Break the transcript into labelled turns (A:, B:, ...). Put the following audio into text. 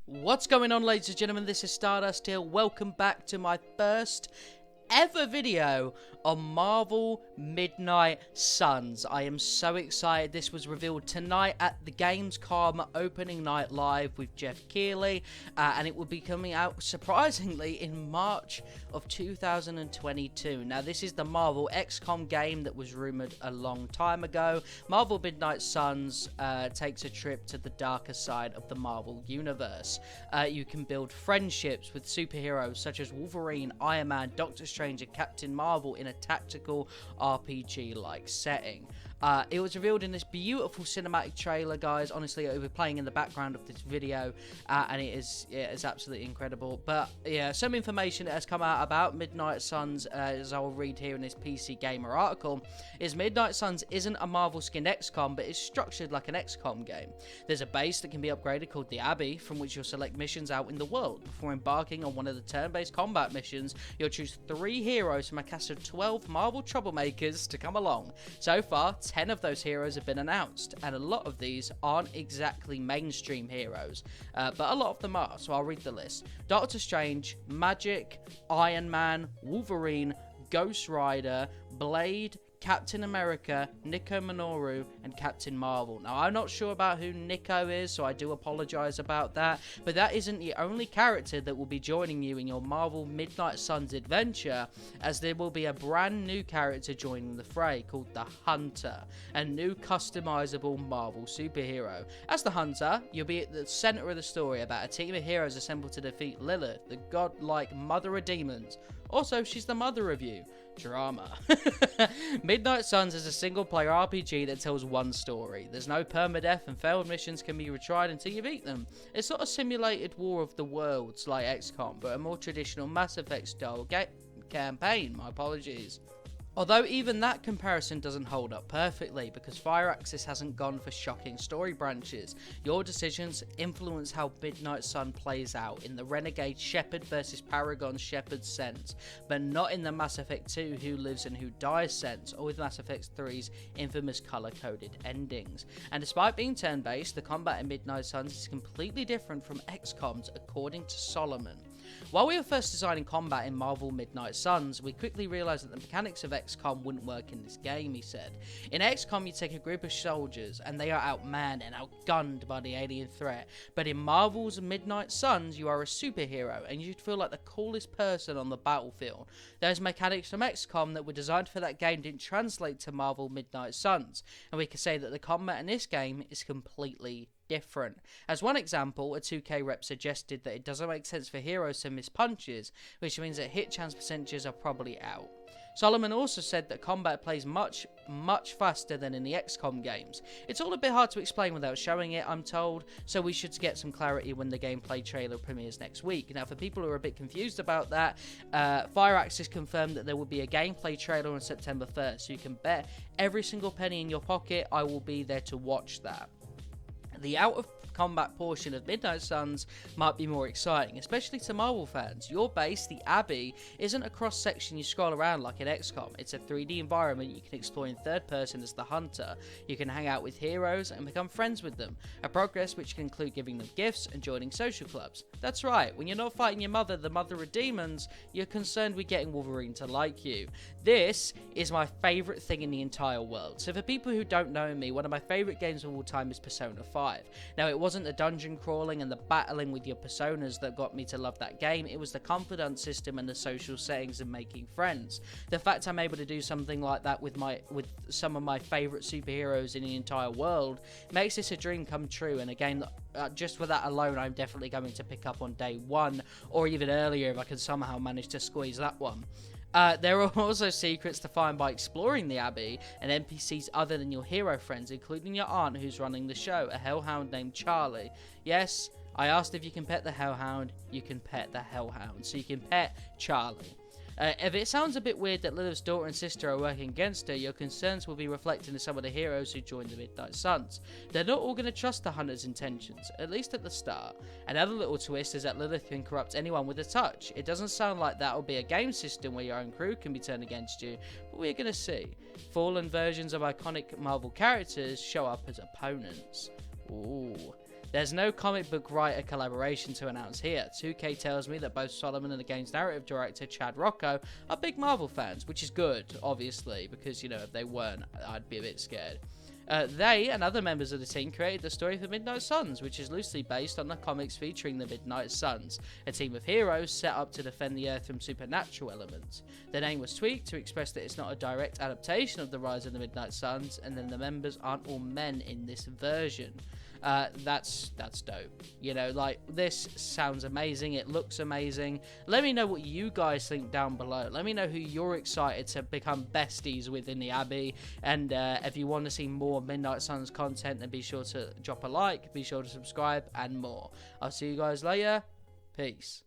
A: What's going on, ladies and gentlemen? This is Stardust here. Welcome back to my first ever video on Marvel Midnight Suns. I am so excited. This was revealed tonight at the Gamescom opening night live with Jeff Keighley, and it will be coming out surprisingly in March of 2022. Now, this is the Marvel XCOM game that was rumored a long time ago. Marvel Midnight Suns takes a trip to the darker side of the Marvel universe. You can build friendships with superheroes such as Wolverine, Iron Man, Doctor Strange, and Captain Marvel in a tactical RPG-like setting. It was revealed in this beautiful cinematic trailer, guys. Honestly, it will be playing in the background of this video, and it is absolutely incredible. But yeah, some information that has come out about Midnight Suns, as I'll read here in this PC Gamer article, is Midnight Suns isn't a Marvel skinned XCOM, but is structured like an XCOM game. There's a base that can be upgraded called the Abbey, from which you'll select missions out in the world. Before embarking on one of the turn-based combat missions, you'll choose 3 heroes from a cast of 12 Marvel troublemakers to come along. So far, 10 of those heroes have been announced, and a lot of these aren't exactly mainstream heroes, but a lot of them are, so I'll read the list. Doctor Strange, Magic, Iron Man, Wolverine, Ghost Rider, Blade, Captain America, Nico Minoru, and Captain Marvel. Now, I'm not sure about who Nico is, so I do apologize about that, but that isn't the only character that will be joining you in your Marvel Midnight Suns adventure, as there will be a brand new character joining the fray called the Hunter, a new customizable Marvel superhero. As the Hunter, you'll be at the center of the story about a team of heroes assembled to defeat Lilith, the godlike mother of demons. Also, she's the mother of you. Drama. Midnight Suns is a single-player RPG that tells one story. There's no permadeath, and failed missions can be retried until you beat them. It's not a simulated War of the Worlds like XCOM, but a more traditional Mass Effect-style campaign. My apologies. Although even that comparison doesn't hold up perfectly, because Firaxis hasn't gone for shocking story branches. Your decisions influence how Midnight Sun plays out in the Renegade Shepard versus Paragon Shepard sense, but not in the Mass Effect 2 Who Lives and Who Dies sense, or with Mass Effect 3's infamous colour-coded endings. And despite being turn-based, the combat in Midnight Suns is completely different from XCOM's, according to Solomon. While we were first designing combat in Marvel Midnight Suns, we quickly realised that the mechanics of XCOM wouldn't work in this game, he said. In XCOM, you take a group of soldiers, and they are outmanned and outgunned by the alien threat. But in Marvel's Midnight Suns, you are a superhero, and you'd feel like the coolest person on the battlefield. Those mechanics from XCOM that were designed for that game didn't translate to Marvel Midnight Suns, and we could say that the combat in this game is completely different. As one example, a 2K rep suggested that it doesn't make sense for heroes to miss punches, which means that hit chance percentages are probably out. Solomon also said that combat plays much faster than in the XCOM games. It's all a bit hard to explain without showing it, I'm told, so we should get some clarity when the gameplay trailer premieres next week. Now, for people who are a bit confused about that, Firaxis confirmed that there will be a gameplay trailer on September 1st, so you can bet every single penny in your pocket I will be there to watch that. The out-of-combat portion of Midnight Suns might be more exciting, especially to Marvel fans. Your base, the Abbey, isn't a cross-section you scroll around like in XCOM. It's a 3D environment you can explore in third person as the Hunter. You can hang out with heroes and become friends with them, a progress which can include giving them gifts and joining social clubs. That's right, when you're not fighting your mother, the mother of demons, you're concerned with getting Wolverine to like you. This is my favourite thing in the entire world. So for people who don't know me, one of my favourite games of all time is Persona 5. Now, it wasn't the dungeon crawling and the battling with your personas that got me to love that game, it was the confidant system and the social settings and making friends. The fact I'm able to do something like that with some of my favourite superheroes in the entire world makes this a dream come true, and a game that just for that alone I'm definitely going to pick up on day one, or even earlier if I can somehow manage to squeeze that one. There are also secrets to find by exploring the Abbey, and NPCs other than your hero friends, including your aunt who's running the show, a hellhound named Charlie. Yes, I asked if you can pet the hellhound, you can pet the hellhound, so you can pet Charlie. If it sounds a bit weird that Lilith's daughter and sister are working against her, your concerns will be reflected in some of the heroes who joined the Midnight Suns. They're not all going to trust the Hunter's intentions, at least at the start. Another little twist is that Lilith can corrupt anyone with a touch. It doesn't sound like that will be a game system where your own crew can be turned against you, but we're going to see. Fallen versions of iconic Marvel characters show up as opponents. Ooh. There's no comic book writer collaboration to announce here. 2K tells me that both Solomon and the game's narrative director, Chad Rocco, are big Marvel fans, which is good, obviously, because, you know, if they weren't, I'd be a bit scared. They and other members of the team created the story for Midnight Suns, which is loosely based on the comics featuring the Midnight Suns, a team of heroes set up to defend the Earth from supernatural elements. The name was tweaked to express that it's not a direct adaptation of the Rise of the Midnight Suns, and then the members aren't all men in this version. That's dope. You know, like, this sounds amazing. It looks amazing. Let me know what you guys think down below. Let me know who you're excited to become besties with in the Abbey. And if you want to see more Midnight Suns content, then be sure to drop a like, be sure to subscribe, and more. I'll see you guys later. Peace.